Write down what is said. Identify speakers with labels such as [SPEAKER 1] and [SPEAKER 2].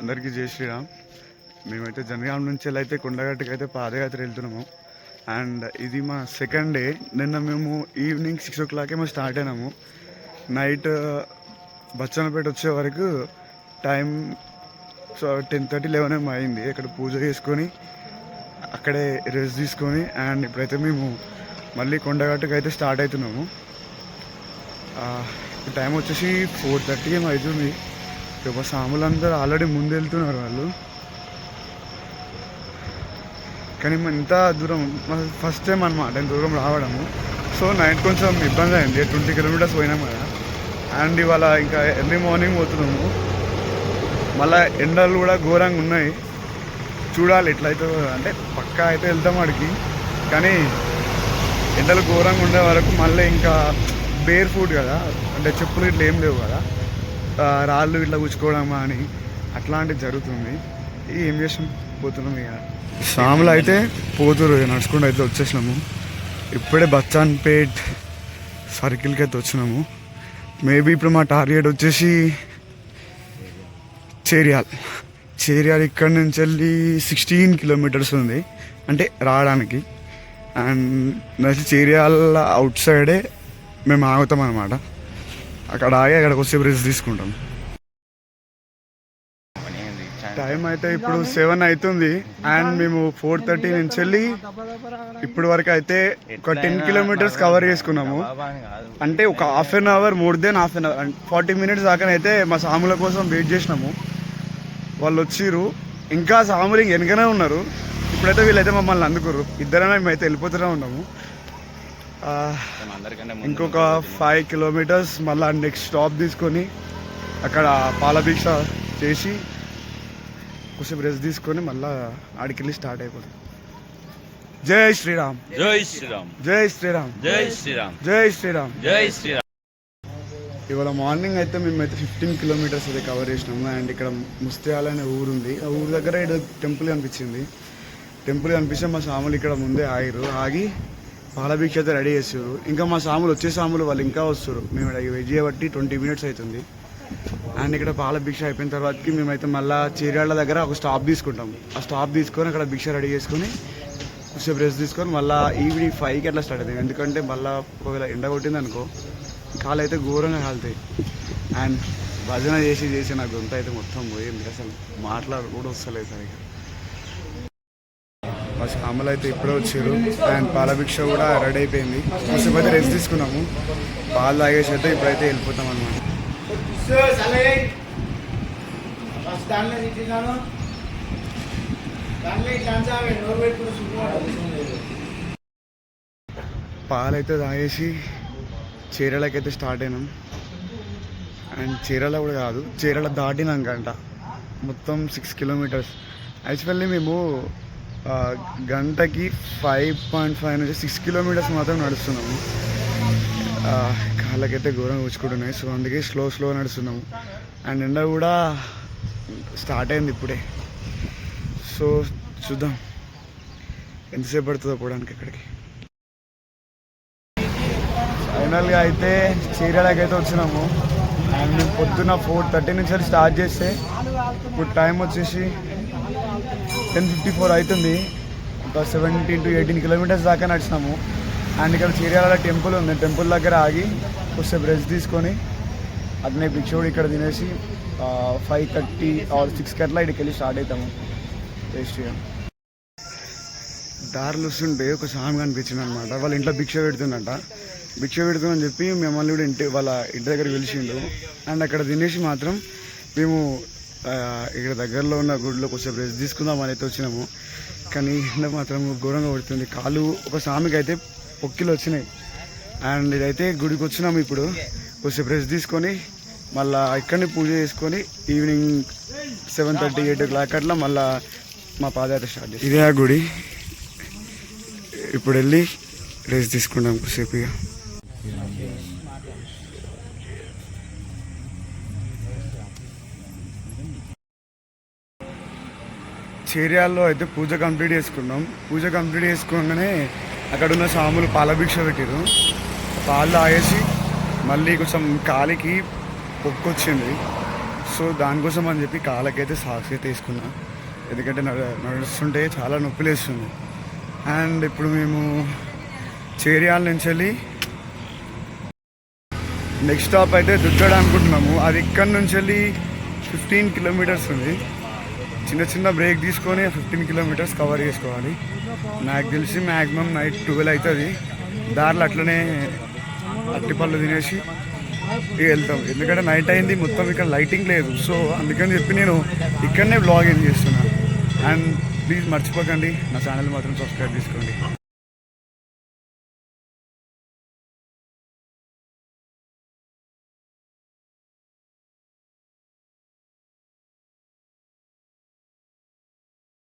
[SPEAKER 1] అందరికీ జై శ్రీరామ్. మేమైతే జనగాం నుంచి అయితే కొండగట్టుకు అయితే పాదయాత్ర వెళ్తున్నాము. అండ్ ఇది మా సెకండ్ డే. నిన్న మేము ఈవినింగ్ 6 o'clock మేము స్టార్ట్ అయినాము. నైట్ బచ్చన్నపేట వచ్చే వరకు టైం 10:30, 11 అయింది. అక్కడ పూజ చేసుకొని అక్కడే రెస్ట్ తీసుకొని అండ్ ఇప్పుడైతే మేము మళ్ళీ కొండగట్టుకు అయితే స్టార్ట్ అవుతున్నాము. టైం వచ్చేసి 4:30 ఏమో అవుతుంది. మా సాములందరూ ఆల్రెడీ ముందు వెళ్తున్నారు వాళ్ళు. కానీ ఇంత దూరం ఫస్ట్ టైం అనమాట ఇంత దూరం రావడము. సో నైట్ కొంచెం ఇబ్బంది అయింది. 20 kilometers పోయినాం కదా. అండ్ ఇవాళ ఇంకా ఎర్లీ మార్నింగ్ పోతున్నాము. మళ్ళీ ఎండలు కూడా ఘోరంగా ఉన్నాయి. చూడాలి ఎట్లయితే, అంటే పక్కా అయితే వెళ్తాం అడిగి. కానీ ఎండలు ఘోరంగా ఉండే వరకు మళ్ళీ ఇంకా బేర్ ఫుట్ కదా, అంటే చెప్పులు ఇట్లా ఏం లేవు కదా, రాళ్ళు ఇట్లా కూర్చుకోవడం అని అట్లాంటివి జరుగుతుంది. ఏం చేసాం, పోతున్నాం. ఇక సాములు అయితే పోతురు, నడుచుకుంటూ అయితే వచ్చేసినాము. ఇప్పుడే బచ్చాన్పేట్ సర్కిల్కి అయితే వచ్చినాము. మేబీ ఇప్పుడు మా టార్గెట్ వచ్చేసి చేరియాల్. ఇక్కడ నుంచి వెళ్ళి 16 kilometers ఉంది అంటే రావడానికి. అండ్ నెక్స్ట్ చేరియాల్ అవుట్ సైడే మేము ఆగుతాం అనమాట. అక్కడ ఆగి అక్కడికి వచ్చే రెస్ట్ తీసుకుంటాం. టైం అయితే ఇప్పుడు 7 అవుతుంది. అండ్ మేము 4:30 నుంచి వెళ్ళి ఇప్పటి వరకు అయితే ఒక 10 kilometers కవర్ చేసుకున్నాము. అంటే ఒక half an hour, more than half an hour, 40 minutes దాకానైతే మా సాముల కోసం వెయిట్ చేసినాము. వాళ్ళు వచ్చిర్రు, ఇంకా సాములు వెనకనే ఉన్నారు. ఇప్పుడైతే వీళ్ళైతే మమ్మల్ని అందుకుర్రు. ఇద్దరైనా మేమైతే వెళ్ళిపోతూనే ఉన్నాము. ఇంకొక 5 kilometers మళ్ళీ నెక్స్ట్ స్టాప్ తీసుకొని అక్కడ పాలభిక్ష చేసి కొంచెం రెస్ట్ తీసుకొని మళ్ళీ ఆడికి వెళ్ళి స్టార్ట్ అయిపోతాం. జై శ్రీరామ్,
[SPEAKER 2] జై శ్రీరామ్,
[SPEAKER 1] జై శ్రీరామ్,
[SPEAKER 2] జై శ్రీరామ్,
[SPEAKER 1] జై శ్రీరామ్,
[SPEAKER 2] జై శ్రీరామ్.
[SPEAKER 1] ఇవాళ మార్నింగ్ అయితే మేమైతే 15 kilometers అయితే కవర్ చేసినాము. అండ్ ఇక్కడ ముస్తియాల అనే ఊరు ఉంది. ఆ ఊరు దగ్గర ఇక్కడ టెంపుల్ కనిపించింది. టెంపుల్ కనిపిస్తే మా సాములు ఇక్కడ ముందే ఆగి పాలభిక్ష అయితే రెడీ చేస్తారు. ఇంకా మా సాములు వచ్చే సాములు వాళ్ళు ఇంకా వస్తారు. మేము వెయిట్ చేయబట్టి 20 minutes అవుతుంది. అండ్ ఇక్కడ పాలభిక్ష అయిపోయిన తర్వాతకి మేమైతే మళ్ళీ చీరాళ్ళ దగ్గర ఒక స్టాప్ తీసుకుంటాము. ఆ స్టాప్ తీసుకొని అక్కడ భిక్ష రెడీ చేసుకొని కొంచెం రెస్ట్ తీసుకొని మళ్ళీ ఈవినింగ్ 5కి అట్లా స్టార్ట్ అవుతుంది. ఎందుకంటే మళ్ళీ ఒకవేళ ఎండ కొట్టింది అనుకో కాలు అయితే ఘోరంగా కాలుతాయి. అండ్ భజన చేసి నా గొంత అయితే మొత్తం పోయింది. అసలు మాట్లాడు కూడా వస్తలేదు సరిగ్గా. మా సాములు అయితే ఇప్పుడే వచ్చారు. అండ్ పాలభిక్ష కూడా రెడీ అయిపోయింది. కొంచెం అయితే రెస్ట్ తీసుకున్నాము. పాలు తాగేసి అయితే ఇప్పుడైతే వెళ్ళిపోతాం అన్నమాట. పాలైతే తాగేసి చీరలకైతే స్టార్ట్ అయినాం. అండ్ చీరల కూడా కాదు, చీరల దాటినాకంట మొత్తం 6 kilometers. యాక్చువల్లీ మేము గంటకి 5.5 నుంచి 6 kilometers మాత్రం నడుస్తున్నాము. కాళ్ళకైతే ఘోరంగా కూర్చుకుంటున్నాయి. సో అందుకే స్లో నడుస్తున్నాము. అండ్ ఎండ కూడా స్టార్ట్ అయింది ఇప్పుడే. సో చూద్దాం ఎంతసేపు పడుతుందో పోవడానికి అక్కడికి. ఫైనల్గా అయితే చీరాలకైతే వచ్చినాము. అండ్ మేము పొద్దున్న 4:30 నుంచి స్టార్ట్ చేస్తే ఇప్పుడు టైం వచ్చేసి 10:54 అవుతుంది. ఒక 17 to 18 kilometers దాకా నడిచినాము. అండ్ ఇక్కడ చీరాల టెంపుల్ ఉంది. టెంపుల్ దగ్గర ఆగి కొంచెం రెస్ట్ తీసుకొని అట్నే భిక్ష కూడా ఇక్కడ తినేసి 5:30 or 6కి అట్లా ఇక్కడికి వెళ్ళి స్టార్ట్ అవుతాము. టేస్టీగా దారులు వస్తుంటే ఒక స్వామి కనిపించింది అనమాట. వాళ్ళ ఇంట్లో భిక్ష పెడుతుందని చెప్పి మిమ్మల్ని కూడా వాళ్ళ ఇంటి దగ్గర పిలిచిండు. అండ్ అక్కడ తినేసి మాత్రం మేము ఇక్కడ దగ్గరలో ఉన్న గుడిలో కొంచెం రెస్ట్ తీసుకుందామని అయితే వచ్చినాము. కానీ ఎండ మాత్రం ఘోరంగా పడుతుంది. కాలు ఒక స్వామికి అయితే పొక్కిలు వచ్చినాయి. అండ్ ఇదైతే గుడికి వచ్చినాము. ఇప్పుడు కొంచెం రెస్ట్ తీసుకొని మళ్ళీ ఇక్కడనే పూజ చేసుకొని ఈవినింగ్ 7:30, 8 o'clock అట్లా మళ్ళీ మా పాదయాత్ర స్టార్ట్ చేస్తాం. ఇదే ఆ గుడి. ఇప్పుడు వెళ్ళి రెస్ట్ తీసుకుంటాం కొద్దిసేపు. ఇక చేరియాల్లో అయితే పూజ కంప్లీట్ చేసుకున్నాం. పూజ కంప్లీట్ చేసుకోగానే అక్కడ ఉన్న సాములు పాలభిక్ష పెట్టారు. పాలు తాగేసి మళ్ళీ కొంచెం కాలికి పొక్కొచ్చింది. సో దానికోసం అని చెప్పి కాళ్ళకైతే సాక్స్ అయితే వేసుకున్నా, ఎందుకంటే నడుస్తుంటే చాలా నొప్పి లేస్తుంది. అండ్ ఇప్పుడు మేము చేరియాల నుంచి వెళ్ళి నెక్స్ట్ స్టాప్ అయితే దుగ్గడ అనుకుంటున్నాము. అది ఇక్కడ నుంచి వెళ్ళి 15 కిలోమీటర్స్ ఉంది. చిన్న చిన్న బ్రేక్ తీసుకొని 15 కిలోమీటర్స్ కవర్ చేసుకోవాలి. నాకు తెలిసి మ్యాక్సిమం నైట్ 12 అవుతుంది. దారిలో అట్లనే అట్టిపళ్ళు తినేసి వెళ్తాం, ఎందుకంటే నైట్ అయింది, మొత్తం ఇక్కడ లైటింగ్ లేదు. సో అందుకని చెప్పి నేను ఇక్కడనే బ్లాగింగ్ చేస్తున్నా. అండ్ ప్లీజ్ మర్చిపోకండి, నా ఛానల్ మాత్రం సబ్స్క్రైబ్ చేసుకోండి.